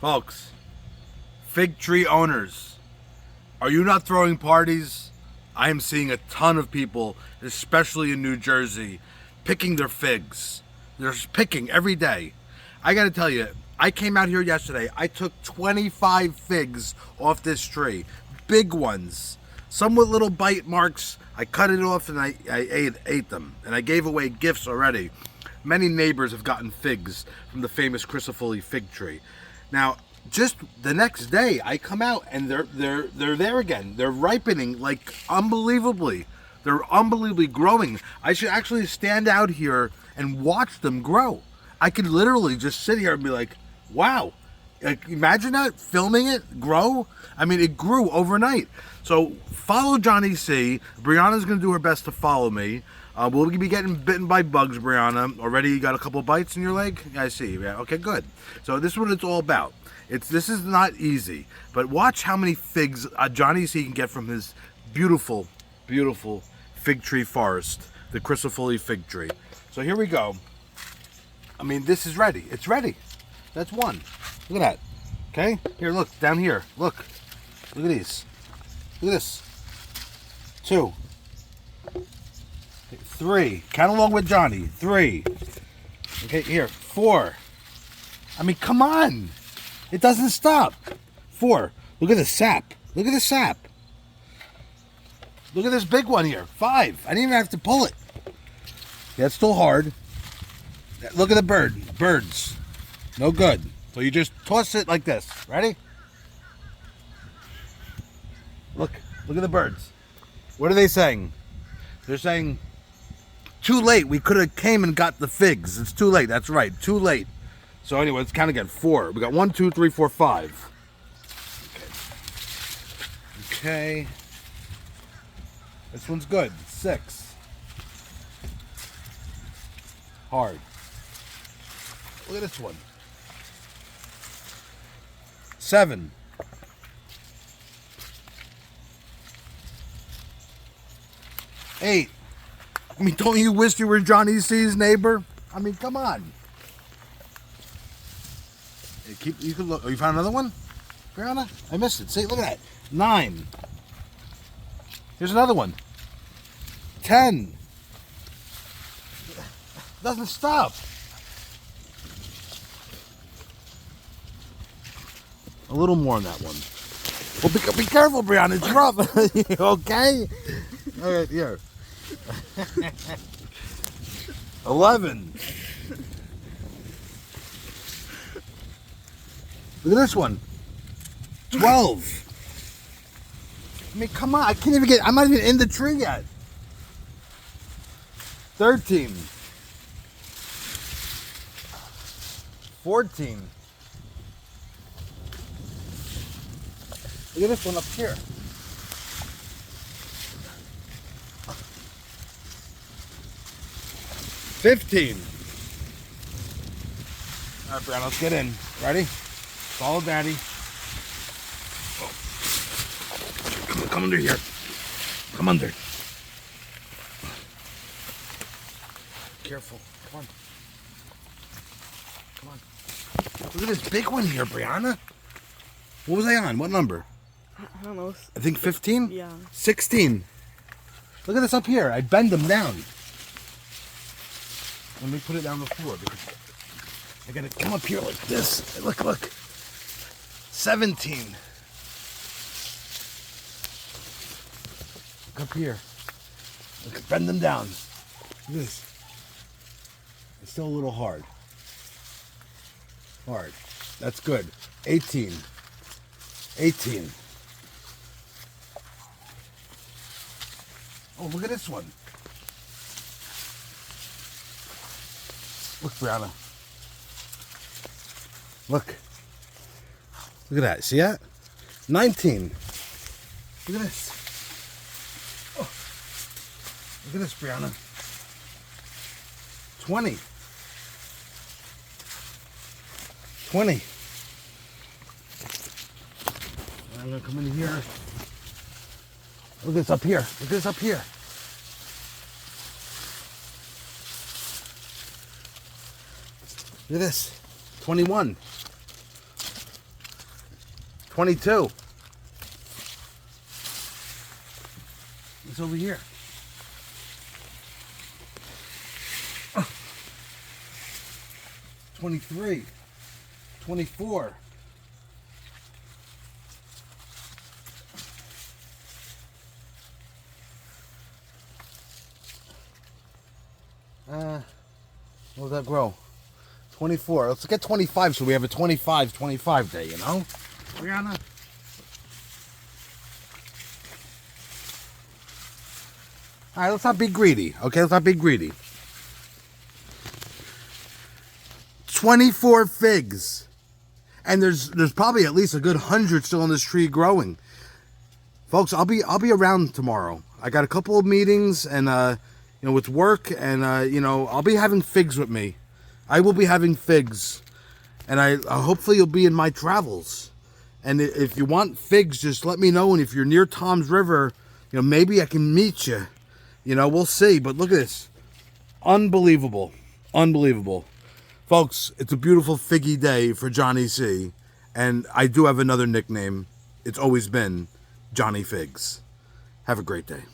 Folks, fig tree owners, are you not throwing parties? I am seeing a ton of people, especially in New Jersey, picking their figs. They're picking every day. I gotta tell you, I came out here yesterday. I took 25 figs off this tree. Big ones. Some with little bite marks. I cut it off and I ate them. And I gave away gifts already. Many neighbors have gotten figs from the famous Crisafulli Fig Tree. Now, just the next day, I come out and they're there again. They're ripening like unbelievably. They're unbelievably growing. I should actually stand out here and watch them grow. I could literally just sit here and be like, wow. Like, imagine that, filming it grow. I mean, it grew overnight. So follow Johnny C. Brianna's going to do her best to follow me. We'll be getting bitten by bugs, Brianna. Already you got a couple bites in your leg? I see. Yeah, okay, good. So this is what it's all about. This is not easy. But watch how many figs Johnny C can get from his beautiful, beautiful fig tree forest, the Crisafulli Fig Tree. So here we go. I mean, this is ready. It's ready. That's one. Look at that. Okay? Here, look. Down here. Look. Look at these. Look at this. 2. 3. Count along with Johnny. 3. Okay, here. 4. I mean, come on. It doesn't stop. 4. Look at the sap. Look at the sap. Look at this big one here. 5. I didn't even have to pull it. Yeah, it's still hard. Look at the birds. No good. So you just toss it like this. Ready? Look at the birds. What are they saying? They're saying, too late. We could have came and got the figs. It's too late. That's right. Too late. So anyway, let's count again. 4. We got 1, 2, 3, 4, 5. Okay. This one's good. 6. Hard. Look at this one. 7. 8. I mean, don't you wish you were Johnny C's neighbor? I mean, come on. You can look. Oh, you found another one? Brianna? I missed it. See, look at that. 9. Here's another one. 10. Doesn't stop. A little more on that one. Well, be careful, Brianna. It's rough. Okay? All right, here. 11. Look at this one. 12. I mean, come on. I can't even get... I'm not even in the tree yet. 13. 14. Look at this one up here. 15. All right, Brianna, let's get in. Ready? Follow Daddy. Oh. Come under here. Come under. Careful. Come on. Come on. Look at this big one here, Brianna. What was I on? What number? I don't know. I think 15? Yeah. 16. Look at this up here. I bend them down. Let me put it down the floor because I gotta come up here like this. Look. 17. Look up here. Look, bend them down. Look at this. It's still a little hard. Hard. That's good. 18. 18. Oh, look at this one. Look, Brianna. Look. Look at that. See that? 19. Look at this. Oh. Look at this, Brianna. 20. 20. I'm going to come in here. Look at this up here. Look at this up here. Look at this. 21. 22. It's over here. 23. 24. What does that grow? 24. Let's get 25 so we have a 25 day, you know? Briana? Alright, let's not be greedy. Okay, let's not be greedy. 24 figs. And there's probably at least a good 100 still on this tree growing. Folks, I'll be around tomorrow. I got a couple of meetings and you know, with work, and you know, I'll be having figs with me. I will be having figs, and I hopefully you'll be in my travels. And if you want figs, just let me know. And if you're near Tom's River, you know, maybe I can meet you. You know, we'll see. But look at this, unbelievable, unbelievable, folks. It's a beautiful figgy day for Johnny C. And I do have another nickname. It's always been Johnny Figs. Have a great day.